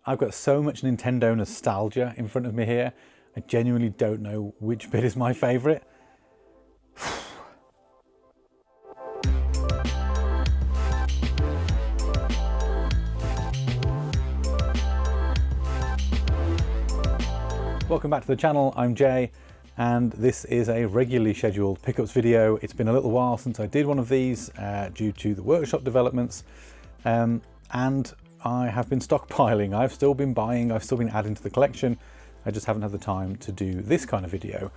I've got so much Nintendo nostalgia in front of me here. I genuinely don't know which bit is my favourite. Welcome back to the channel, I'm Jay, and this is a regularly scheduled pickups video. It's been a little while since I did one of these due to the workshop developments, and I have been stockpiling. I've still been buying, I've still been adding to the collection. I just haven't had the time to do this kind of video.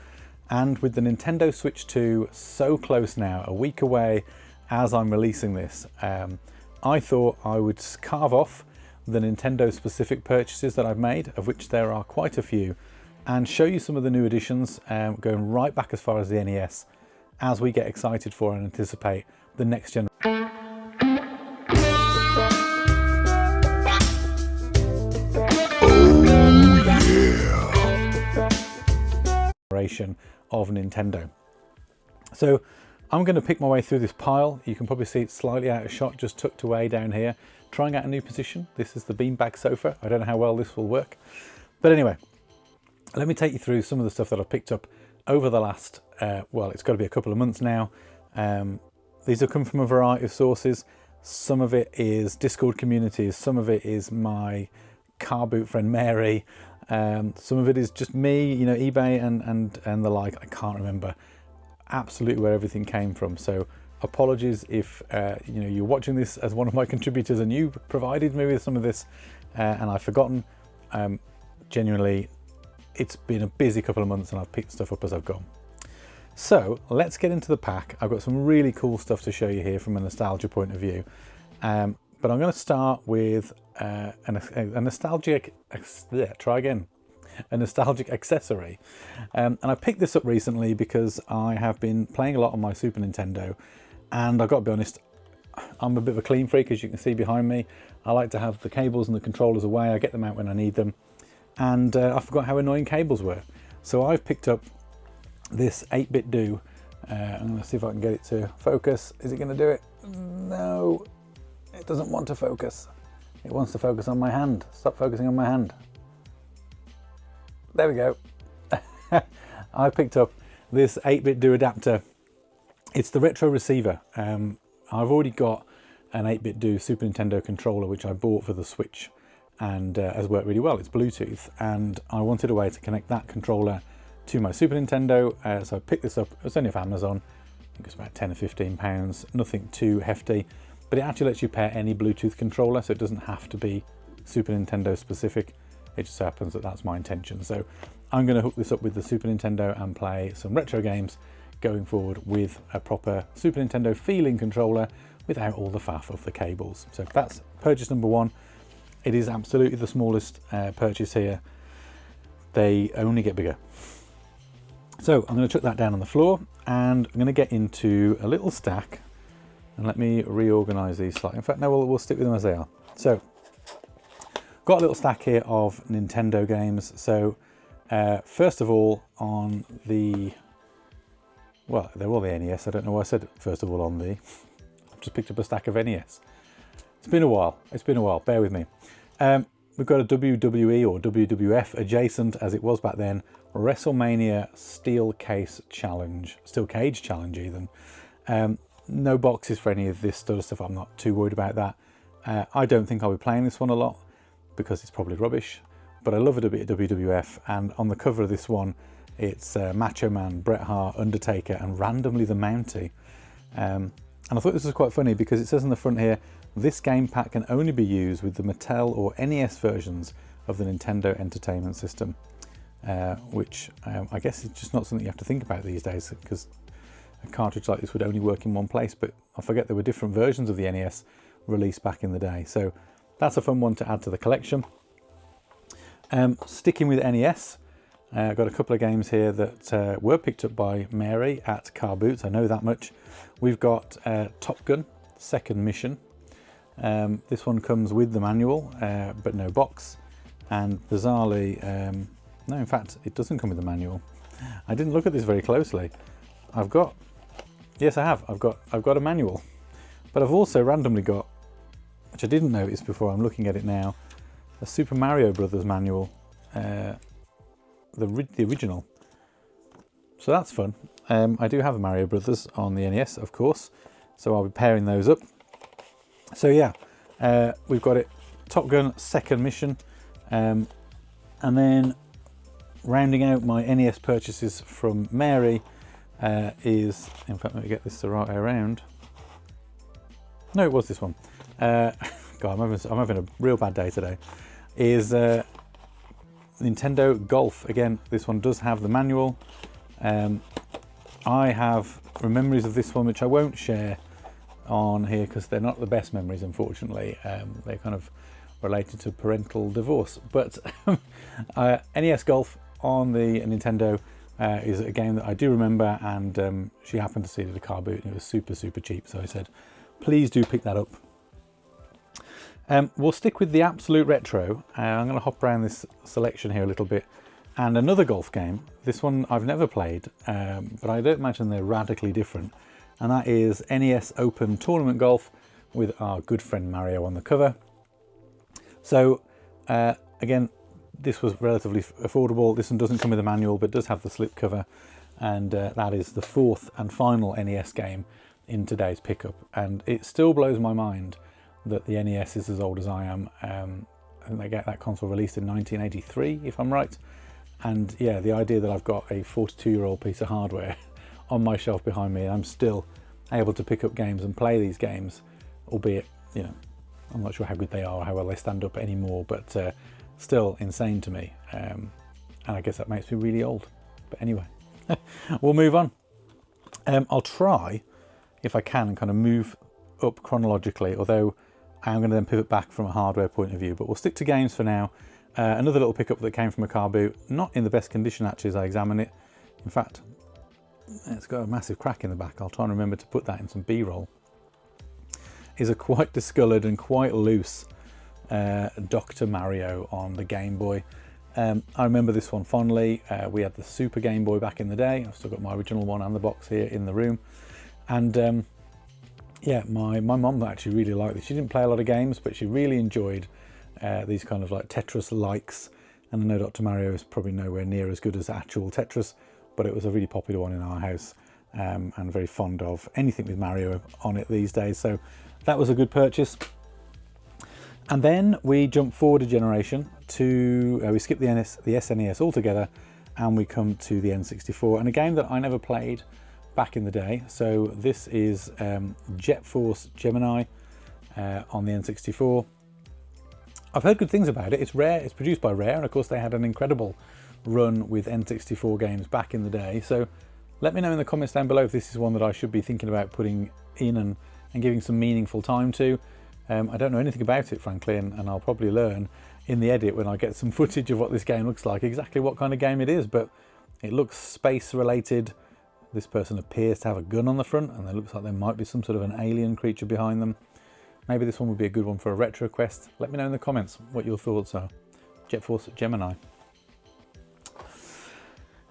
And with the Nintendo Switch 2 so close now, a week away as I'm releasing this, I thought I would carve off the Nintendo specific purchases that I've made, of which there are quite a few, and show you some of the new additions, going right back as far as the NES, as we get excited for and anticipate the next generation of Nintendo. So I'm going to pick my way through this pile. You can probably see it's slightly out of shot, just tucked away down here, trying out a new position. This is the beanbag sofa. I don't know how well this will work, but anyway, let me take you through some of the stuff that I've picked up over the last, well, it's got to be a couple of months now. These have come from a variety of sources. Some of it is Discord communities, some of it is my car boot friend Mary, some of it is just me, you know, eBay and the like. I can't remember absolutely where everything came from, so apologies if you know, you're watching this as one of my contributors and you provided me with some of this and I've forgotten. Genuinely, it's been a busy couple of months and I've picked stuff up as I've gone. So let's get into the pack. I've got some really cool stuff to show you here from a nostalgia point of view, but I'm going to start with a nostalgic accessory, and I picked this up recently because I have been playing a lot on my Super Nintendo, and I've got to be honest, I'm a bit of a clean freak, as you can see behind me. I like to have the cables and the controllers away. I get them out when I need them, and I forgot how annoying cables were. So I've picked up this 8-bit do. I'm going to see if I can get it to focus. Is it going to do it? No, it doesn't want to focus. It wants to focus on my hand. Stop focusing on my hand. There we go. I picked up this 8-bit do adapter. It's the retro receiver. I've already got an 8-bit do Super Nintendo controller, which I bought for the Switch, and has worked really well. It's Bluetooth, and I wanted a way to connect that controller to my Super Nintendo, so I picked this up. It was only off Amazon. I think it's about 10 or 15 pounds, nothing too hefty, but it actually lets you pair any Bluetooth controller, so it doesn't have to be Super Nintendo specific. It just happens that that's my intention. So I'm going to hook this up with the Super Nintendo and play some retro games going forward with a proper Super Nintendo feeling controller without all the faff of the cables. So that's purchase number one. It is absolutely the smallest purchase here. They only get bigger. So I'm going to chuck that down on the floor, and I'm going to get into a little stack, and let me reorganize these slightly. In fact, no, we'll stick with them as they are. So got a little stack here of Nintendo games. So first of all, on the, well, they're all the NES. I don't know why I said first of all on the, I've just picked up a stack of NES. It's been a while. It's been a while. Bear with me. We've got a WWE or WWF adjacent, as it was back then, WrestleMania Steel Cage Challenge even. No boxes for any of this sort of stuff. I'm not too worried about that. I don't think I'll be playing this one a lot because it's probably rubbish, but I love it a bit of WWF, and on the cover of this one, it's Macho Man, Bret Hart, Undertaker, and randomly the Mountie. And I thought this was quite funny because it says on the front here, this game pack can only be used with the Mattel or NES versions of the Nintendo Entertainment System, which I guess is just not something you have to think about these days, because a cartridge like this would only work in one place, but I forget there were different versions of the NES released back in the day. So that's a fun one to add to the collection. Sticking with NES, I've got a couple of games here that were picked up by Mary at Car Boots, I know that much. We've got Top Gun, Second Mission. This one comes with the manual, but no box. And bizarrely, no, in fact, it doesn't come with the manual. I didn't look at this very closely. I've got, yes I have, I've got a manual, but I've also randomly got, which I didn't notice before, I'm looking at it now, a Super Mario Brothers manual, the original. So that's fun. I do have a Mario Brothers on the NES, of course, so I'll be pairing those up. So yeah, we've got it, Top Gun second mission, and then rounding out my NES purchases from Mary is, in fact, let me get this the right way around. No, it was this one. God, I'm having a real bad day today. Is Nintendo Golf. Again, this one does have the manual. I have memories of this one which I won't share on here because they're not the best memories, unfortunately. They're kind of related to parental divorce. But NES Golf on the Nintendo is a game that I do remember, and she happened to see it at a car boot and it was super, super cheap. So I said, please do pick that up. We'll stick with the absolute retro. I'm going to hop around this selection here a little bit. And another golf game. This one I've never played, but I don't imagine they're radically different. And that is NES Open Tournament Golf with our good friend Mario on the cover. So again, this was relatively affordable. This one doesn't come with a manual, but does have the slip cover. And that is the fourth and final NES game in today's pickup. And it still blows my mind that the NES is as old as I am. I think they get that console released in 1983, if I'm right. And yeah, the idea that I've got a 42-year-old piece of hardware on my shelf behind me, and I'm still able to pick up games and play these games, albeit, you know, I'm not sure how good they are or how well they stand up anymore, but still insane to me. And I guess that makes me really old. But anyway, we'll move on. I'll try, if I can, kind of move up chronologically, although I'm going to then pivot back from a hardware point of view, but we'll stick to games for now. Another little pickup that came from a car boot, not in the best condition actually as I examine it. In fact, it's got a massive crack in the back. I'll try and remember to put that in some B-roll. Is a quite discoloured and quite loose Dr. Mario on the Game Boy. I remember this one fondly. We had the Super Game Boy back in the day. I've still got my original one and the box here in the room. And yeah, my mum actually really liked this. She didn't play a lot of games, but she really enjoyed these kind of like Tetris-likes. And I know Dr. Mario is probably nowhere near as good as actual Tetris, but it was a really popular one in our house, and very fond of anything with Mario on it these days. So that was a good purchase. And then we jump forward a generation to, we skip the SNES altogether, and we come to the N64, and a game that I never played back in the day. So this is Jet Force Gemini on the N64. I've heard good things about it. It's Rare, it's produced by Rare, and of course they had an incredible run with N64 games back in the day. So let me know in the comments down below if this is one that I should be thinking about putting in and giving some meaningful time to. I don't know anything about it, frankly, and I'll probably learn in the edit when I get some footage of what this game looks like, exactly what kind of game it is, but it looks space related. This person appears to have a gun on the front, and it looks like there might be some sort of an alien creature behind them. Maybe this one would be a good one for a retro quest. Let me know in the comments what your thoughts are. Jet Force Gemini.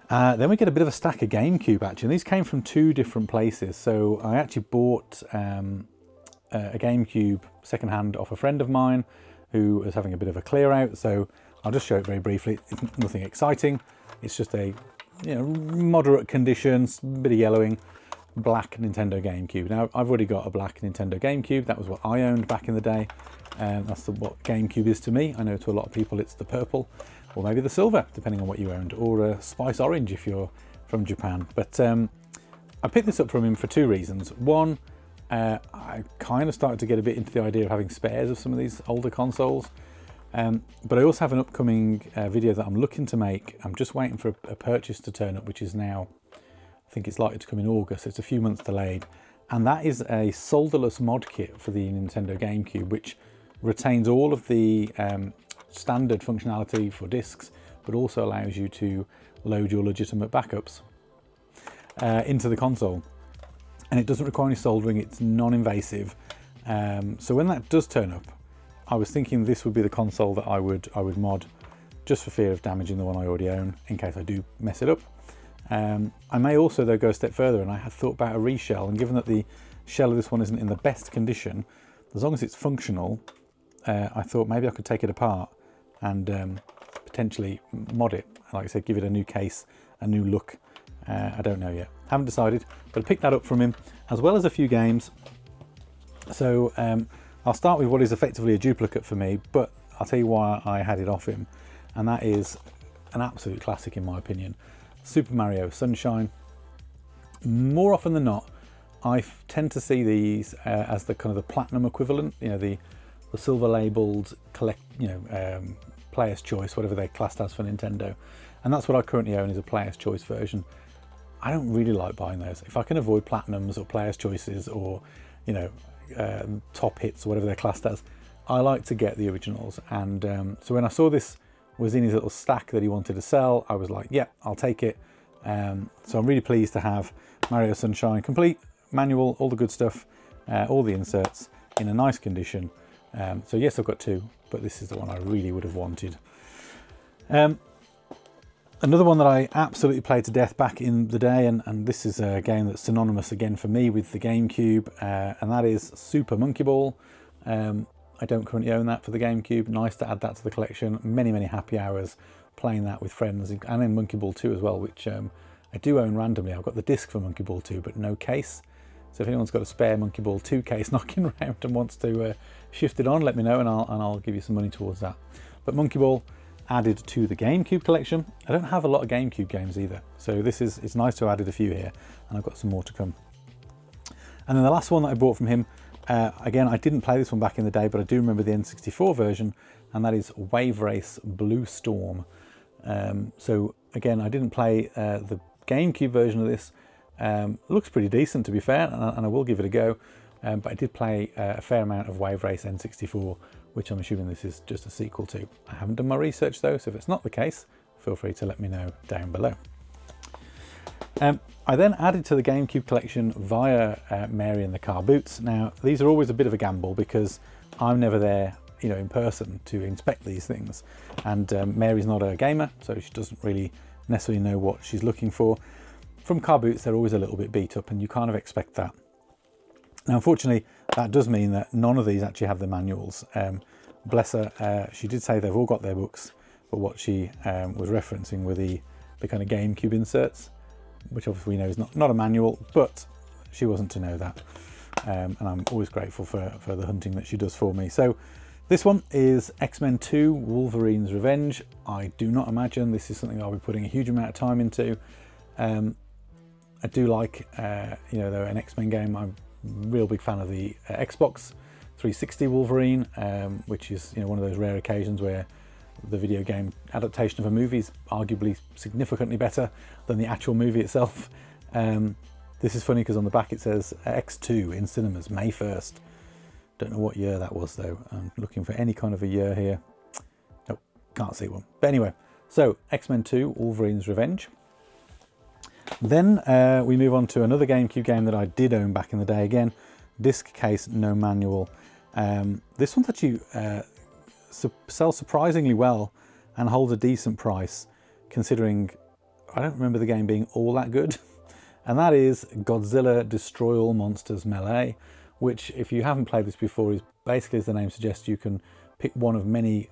Then we get a bit of a stack of GameCube, actually. And these came from two different places. So I actually bought a GameCube secondhand off a friend of mine who was having a bit of a clear out. So I'll just show it very briefly. It's nothing exciting. It's just a moderate condition, bit of yellowing, black Nintendo GameCube. Now I've already got a black Nintendo GameCube. That was what I owned back in the day. That's what GameCube is to me. I know to a lot of people it's the purple, or maybe the silver, depending on what you owned, or a spice orange if you're from Japan. But I picked this up from him for two reasons. One, I kind of started to get a bit into the idea of having spares of some of these older consoles. But I also have an upcoming video that I'm looking to make. I'm just waiting for a purchase to turn up, which is now, I think it's likely to come in August. It's a few months delayed. And that is a solderless mod kit for the Nintendo GameCube, which retains all of the standard functionality for discs, but also allows you to load your legitimate backups into the console. And it doesn't require any soldering, it's non-invasive. So when that does turn up, I was thinking this would be the console that I would mod, just for fear of damaging the one I already own, in case I do mess it up. I may also though go a step further, and I had thought about a reshell, and given that the shell of this one isn't in the best condition, as long as it's functional, I thought maybe I could take it apart and potentially mod it. Like I said, give it a new case, a new look. I don't know yet. Haven't decided, but I picked that up from him, as well as a few games. So I'll start with what is effectively a duplicate for me, but I'll tell you why I had it off him, and that is an absolute classic in my opinion. Super Mario Sunshine. More often than not, I tend to see these as the kind of the platinum equivalent, you know, the silver labeled player's choice, whatever they're classed as for Nintendo. And that's what I currently own, is a player's choice version. I don't really like buying those. If I can avoid platinums or player's choices or, you know, top hits or whatever they're classed as, I like to get the originals. And so when I saw this was in his little stack that he wanted to sell, I was like, yeah, I'll take it. So I'm really pleased to have Mario Sunshine complete, manual, all the good stuff, all the inserts in a nice condition. So yes, I've got two, but this is the one I really would have wanted. Another one that I absolutely played to death back in the day, and this is a game that's synonymous again for me with the GameCube, and that is Super Monkey Ball. I don't currently own that for the GameCube. Nice to add that to the collection. Many, many happy hours playing that with friends, and then Monkey Ball 2 as well, which I do own randomly. I've got the disc for Monkey Ball 2, but no case. So if anyone's got a spare Monkey Ball 2 case knocking around and wants to shift it on, let me know, and I'll give you some money towards that. But Monkey Ball added to the GameCube collection. I don't have a lot of GameCube games either, so it's nice to have added a few here, and I've got some more to come. And then the last one that I bought from him, again, I didn't play this one back in the day, but I do remember the N64 version, and that is Wave Race Blue Storm. So again, I didn't play the GameCube version of this. It looks pretty decent, to be fair, and I will give it a go. But I did play a fair amount of Wave Race N64, which I'm assuming this is just a sequel to. I haven't done my research though, so if it's not the case, feel free to let me know down below. I then added to the GameCube collection via Mary and the Car Boots. Now, these are always a bit of a gamble because I'm never there, you know, in person to inspect these things. And Mary's not a gamer, so she doesn't really necessarily know what she's looking for. From Car Boots, they're always a little bit beat up, and you kind of expect that. Now, unfortunately, that does mean that none of these actually have the manuals. Bless her, she did say they've all got their books, but what she was referencing were the kind of GameCube inserts, which obviously we know is not a manual, but she wasn't to know that. And I'm always grateful for the hunting that she does for me. So this one is X-Men 2 Wolverines Revenge. I do not imagine this is something I'll be putting a huge amount of time into. I do like, you know, though, an X-Men game. I'm a real big fan of the Xbox 360 Wolverine, which is, you know, one of those rare occasions where the video game adaptation of a movie is arguably significantly better than the actual movie itself. This is funny because on the back it says X2 in cinemas May 1st. Don't know what year that was though. I'm looking for any kind of a year here. Nope, can't see one. But anyway, so X-Men 2 Wolverines Revenge. Then we move on to another GameCube game that I did own back in the day. Again, disc case, no manual. This one's actually sells surprisingly well and holds a decent price, considering I don't remember the game being all that good. And that is Godzilla Destroy All Monsters Melee, which, if you haven't played this before, is basically, as the name suggests, you can pick one of many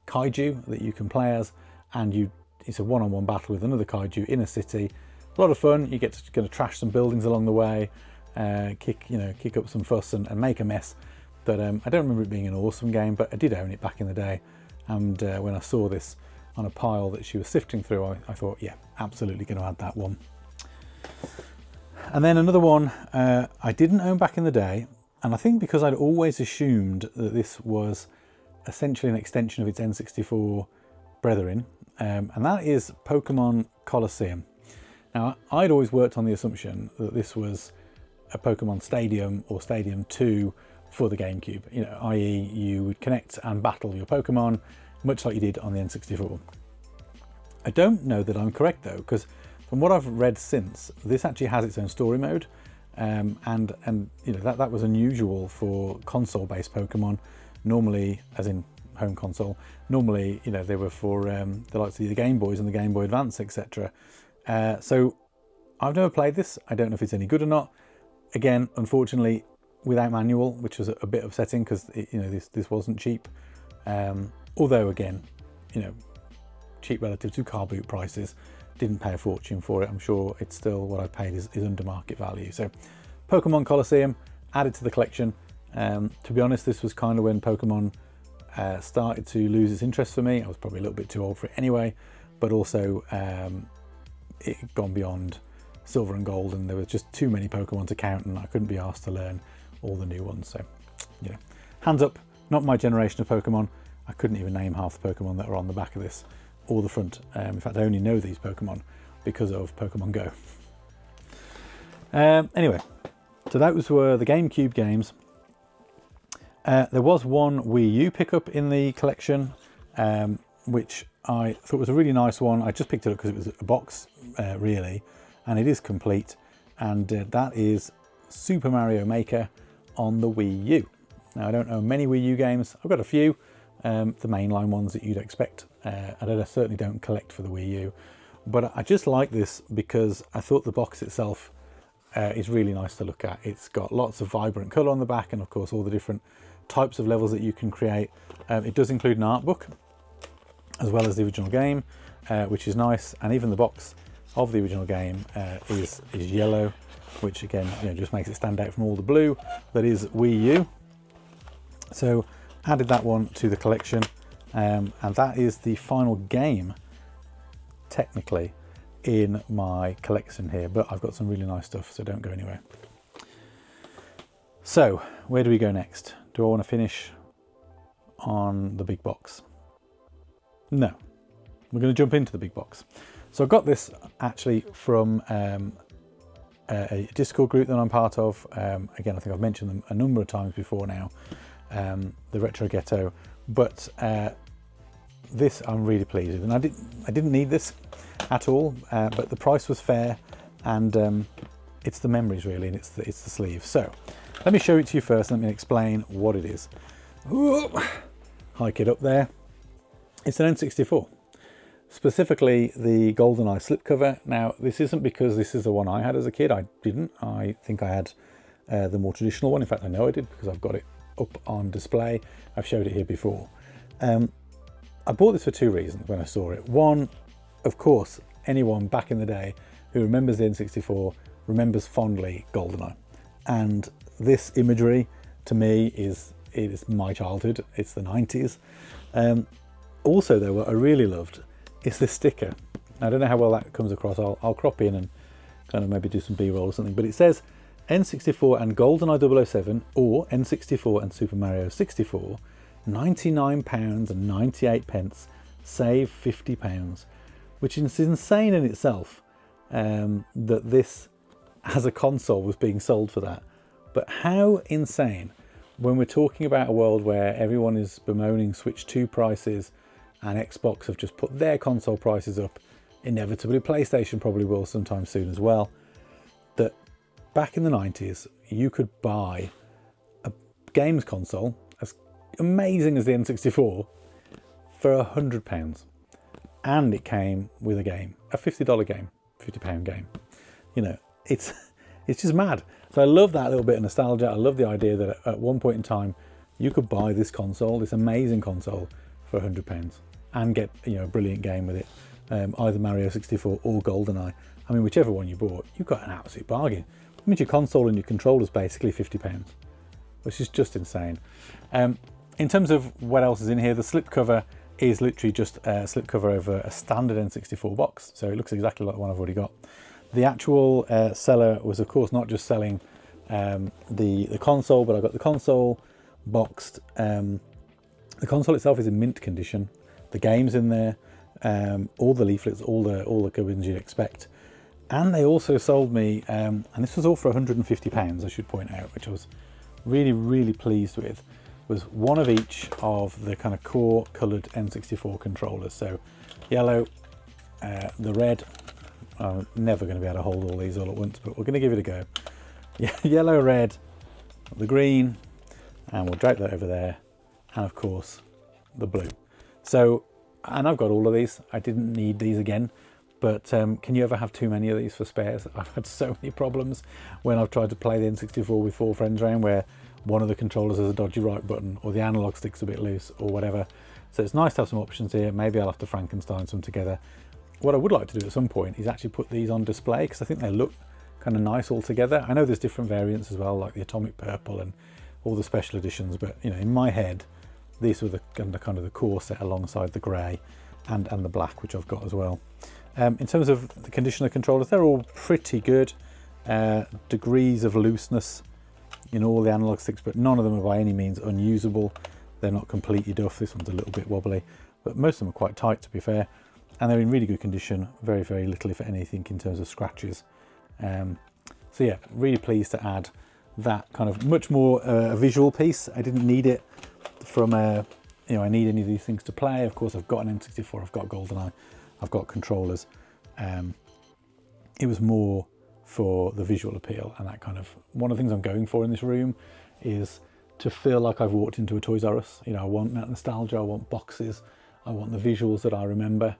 kaiju that you can play as, and it's a one-on-one battle with another kaiju in a city. A lot of fun. You get to trash some buildings along the way, kick up some fuss and make a mess. But I don't remember it being an awesome game, but I did own it back in the day. And when I saw this on a pile that she was sifting through, I thought, yeah, absolutely going to add that one. And then another one I didn't own back in the day, and I think because I'd always assumed that this was essentially an extension of its N64 brethren, and that is Pokemon Colosseum. Now, I'd always worked on the assumption that this was a Pokemon Stadium or Stadium 2 for the GameCube, you know, i.e. you would connect and battle your Pokemon, much like you did on the N64. I don't know that I'm correct though, because from what I've read since, this actually has its own story mode, and you know, that was unusual for console-based Pokemon. Normally, as in home console, normally, you know, they were for the likes of the Game Boys and the Game Boy Advance, etc. So I've never played this. I don't know if it's any good or not. Again, unfortunately, without manual, which was a bit upsetting because, you know, this wasn't cheap. Although again, you know, cheap relative to car boot prices, didn't pay a fortune for it. I'm sure it's still what I paid is under market value. So Pokemon Colosseum added to the collection. To be honest, this was kind of when Pokemon started to lose its interest for me. I was probably a little bit too old for it anyway, but also it had gone beyond Silver and Gold, and there was just too many Pokemon to count, and I couldn't be asked to learn all the new ones. So, you know, hands up, not my generation of Pokemon. I couldn't even name half the Pokemon that are on the back of this or the front. In fact, I only know these Pokemon because of Pokemon Go. Anyway, so those were the GameCube games. There was one Wii U pickup in the collection, which I thought was a really nice one. I just picked it up because it was a box, really, and it is complete. And that is Super Mario Maker on the Wii U. Now, I don't own many Wii U games. I've got a few, the mainline ones that you'd expect. And I certainly don't collect for the Wii U. But I just like this because I thought the box itself is really nice to look at. It's got lots of vibrant colour on the back, and of course all the different types of levels that you can create. It does include an art book as well as the original game, which is nice. And even the box of the original game is yellow, which again, you know, just makes it stand out from all the blue that is Wii U. So added that one to the collection, and that is the final game technically in my collection here, but I've got some really nice stuff, so don't go anywhere. So where do we go next? Do I want to finish on the big box? No, we're going to jump into the big box. So I got this actually from a Discord group that I'm part of. Again, I think I've mentioned them a number of times before now, the Retro Ghetto, but this I'm really pleased with. And I didn't need this at all, but the price was fair, and it's the memories really, and it's the sleeve. So let me show it to you first. Let me explain what it is. Ooh, hike it up there. It's an N64, specifically the Golden Eye slipcover. Now, this isn't because this is the one I had as a kid. I didn't. I think I had the more traditional one. In fact, I know I did because I've got it up on display. I've showed it here before. I bought this for two reasons when I saw it. One, of course, anyone back in the day who remembers the N64 remembers fondly GoldenEye. And this imagery, to me, is my childhood. It's the 90s. Also, though, what I really loved is this sticker. I don't know how well that comes across. I'll crop in and kind of maybe do some B-roll or something. But it says N64 and GoldenEye 007 or N64 and Super Mario 64, £99.98, save £50, which is insane in itself, that this as a console was being sold for that. But how insane when we're talking about a world where everyone is bemoaning Switch 2 prices and Xbox have just put their console prices up. Inevitably, PlayStation probably will sometime soon as well. That back in the 90s, you could buy a games console as amazing as the N64 for £100. And it came with a game, a $50 game, £50 game. You know, it's just mad. So I love that little bit of nostalgia. I love the idea that at one point in time, you could buy this console, this amazing console, for £100 and get, you know, a brilliant game with it. Either Mario 64 or GoldenEye. I mean, whichever one you bought, you got an absolute bargain. I mean, your console and your controller's basically £50, which is just insane. In terms of what else is in here, the slipcover is literally just a slipcover over a standard N64 box. So it looks exactly like the one I've already got. The actual seller was, of course, not just selling the console, but I got the console boxed. The console itself is in mint condition. The game's in there, all the leaflets, all the gubbins you'd expect. And they also sold me, and this was all for £150, I should point out, which I was really, really pleased with, was one of each of the kind of core coloured N64 controllers. So yellow, the red. I'm never going to be able to hold all these all at once, but we're going to give it a go. Yellow, red, the green, and we'll drag that over there. And of course, the blue. So, and I've got all of these. I didn't need these again, but can you ever have too many of these for spares? I've had so many problems when I've tried to play the N64 with 4 friends around where one of the controllers has a dodgy right button or the analog stick's a bit loose or whatever. So it's nice to have some options here. Maybe I'll have to Frankenstein some together. What I would like to do at some point is actually put these on display, because I think they look kind of nice all together. I know there's different variants as well, like the Atomic Purple and all the special editions, but you know, in my head, these were the kind of the core set alongside the grey and the black, which I've got as well. In terms of the condition of the controllers, they're all pretty good. Degrees of looseness in all the analog sticks, but none of them are by any means unusable. They're not completely duff. This one's a little bit wobbly, but most of them are quite tight, to be fair. And they're in really good condition. Very, very little, if anything, in terms of scratches. So yeah, really pleased to add that kind of much more a visual piece. I didn't need it from you know, I need any of these things to play. Of course, I've got an N64, I've got Golden Eye, I've got controllers. It was more for the visual appeal, and that kind of, one of the things I'm going for in this room is to feel like I've walked into a Toys R Us. You know, I want that nostalgia, I want boxes, I want the visuals that I remember,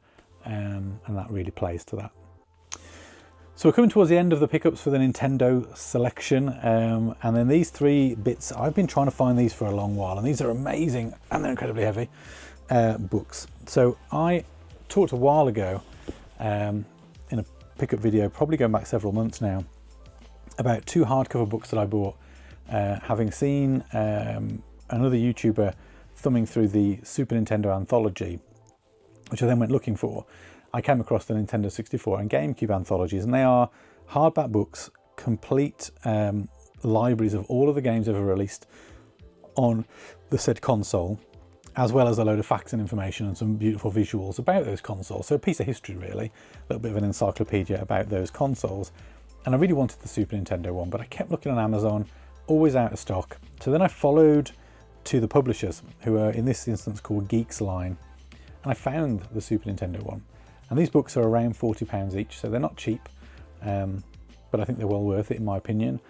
and that really plays to that. So we're coming towards the end of the pickups for the Nintendo selection, and then these 3 bits, I've been trying to find these for a long while, and these are amazing, and they're incredibly heavy books. So I talked a while ago in a pickup video, probably going back several months now, about 2 hardcover books that I bought, having seen another YouTuber thumbing through the Super Nintendo anthology, which I then went looking for. I came across the Nintendo 64 and GameCube anthologies, and they are hardback books, complete libraries of all of the games ever released on the said console, as well as a load of facts and information and some beautiful visuals about those consoles. So a piece of history, really, a little bit of an encyclopedia about those consoles. And I really wanted the Super Nintendo one, but I kept looking on Amazon, always out of stock. So then I followed to the publishers, who are in this instance called Geeks Line, and I found the Super Nintendo one. And these books are around £40 each, so they're not cheap, but I think they're well worth it in my opinion.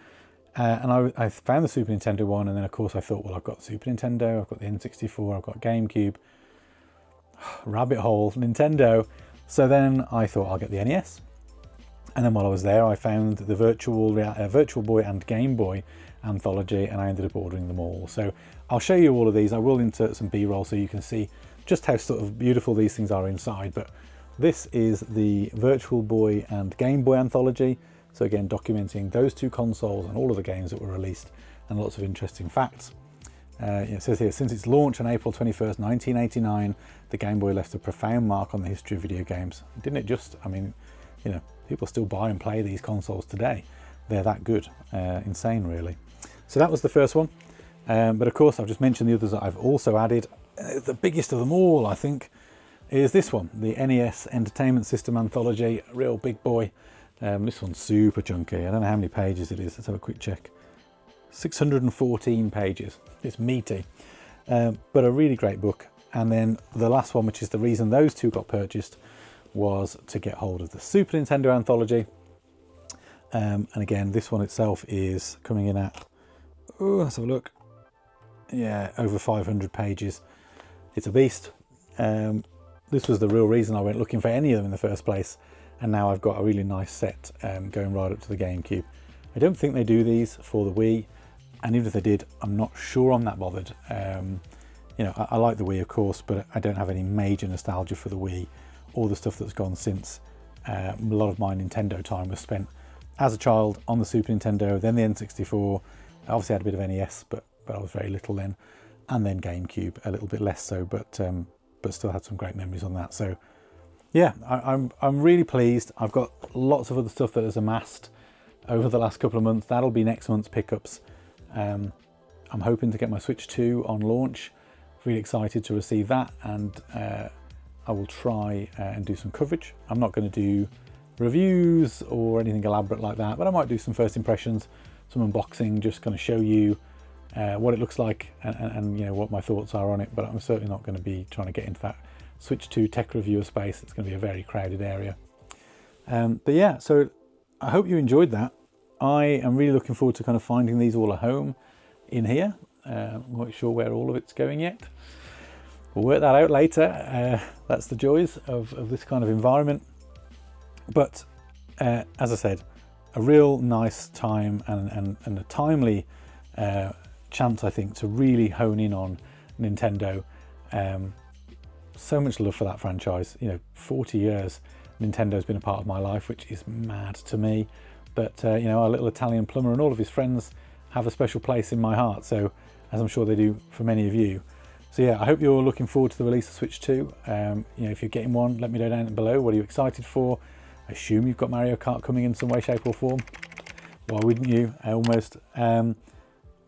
And I found the Super Nintendo one, and then of course I thought, well, I've got the Super Nintendo, I've got the N64, I've got GameCube, rabbit hole, Nintendo. So then I thought I'll get the NES. And then while I was there, I found the Virtual Boy and Game Boy anthology, and I ended up ordering them all. So I'll show you all of these. I will insert some B-roll so you can see just how sort of beautiful these things are inside. But this is the Virtual Boy and Game Boy anthology. So again, documenting those 2 consoles and all of the games that were released, and lots of interesting facts. It says here, since its launch on April 21st, 1989, the Game Boy left a profound mark on the history of video games. Didn't it just? I mean, you know, people still buy and play these consoles today. They're that good. Insane, really. So that was the first one. But of course, I've just mentioned the others that I've also added. The biggest of them all, I think, is this one, the NES Entertainment System Anthology, real big boy. This one's super chunky. I don't know how many pages it is. Let's have a quick check. 614 pages. It's meaty, but a really great book. And then the last one, which is the reason those 2 got purchased, was to get hold of the Super Nintendo Anthology. And again, this one itself is coming in at, oh, let's have a look. Yeah, over 500 pages. It's a beast. This was the real reason I went looking for any of them in the first place. And now I've got a really nice set going right up to the GameCube. I don't think they do these for the Wii. And even if they did, I'm not sure I'm that bothered. You know, I like the Wii, of course, but I don't have any major nostalgia for the Wii or the stuff that's gone since. A lot of my Nintendo time was spent as a child on the Super Nintendo, then the N64. I obviously had a bit of NES, but I was very little then. And then GameCube, a little bit less so, but still had some great memories on that. So yeah, I'm really pleased. I've got lots of other stuff that has amassed over the last couple of months. That'll be next month's pickups. I'm hoping to get my Switch 2 on launch. Really excited to receive that, and I will try and do some coverage. I'm not going to do reviews or anything elaborate like that, but I might do some first impressions, some unboxing, just kind of show you what it looks like and you know, what my thoughts are on it. But I'm certainly not going to be trying to get into that Switch 2 tech reviewer space. It's going to be a very crowded area. But yeah, so I hope you enjoyed that. I am really looking forward to kind of finding these all a home in here. I'm not sure where all of it's going yet. We'll work that out later. That's the joys of this kind of environment. But as I said, a real nice time and a timely chance, I think, to really hone in on Nintendo. so much love for that franchise. You know, 40 years Nintendo's been a part of my life, which is mad to me. But you know, our little Italian plumber and all of his friends have a special place in my heart, so as I'm sure they do for many of you. So yeah, I hope you're looking forward to the release of Switch 2. You know, if you're getting one, let me know down below. What are you excited for? I assume you've got Mario Kart coming in some way, shape or form. Why wouldn't you? Almost.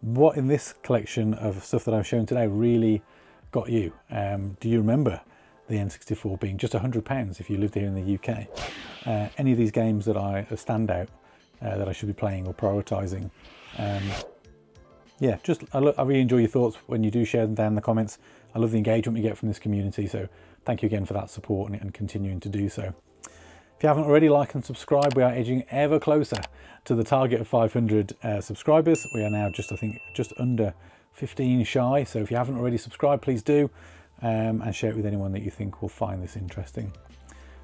What in this collection of stuff that I've shown today really got you? Do you remember the N64 being just £100 if you lived here in the UK? Any of these games that are standout that I should be playing or prioritising? Yeah, I really enjoy your thoughts when you do share them down in the comments. I love the engagement we get from this community, so thank you again for that support and continuing to do so. If you haven't already, like and subscribe. We are edging ever closer to the target of 500 subscribers. We are now just, I think, just under 15 shy, so if you haven't already subscribed, please do, and share it with anyone that you think will find this interesting.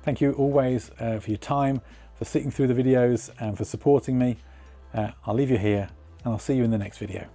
Thank you always for your time, for sitting through the videos and for supporting me. I'll leave you here and I'll see you in the next video.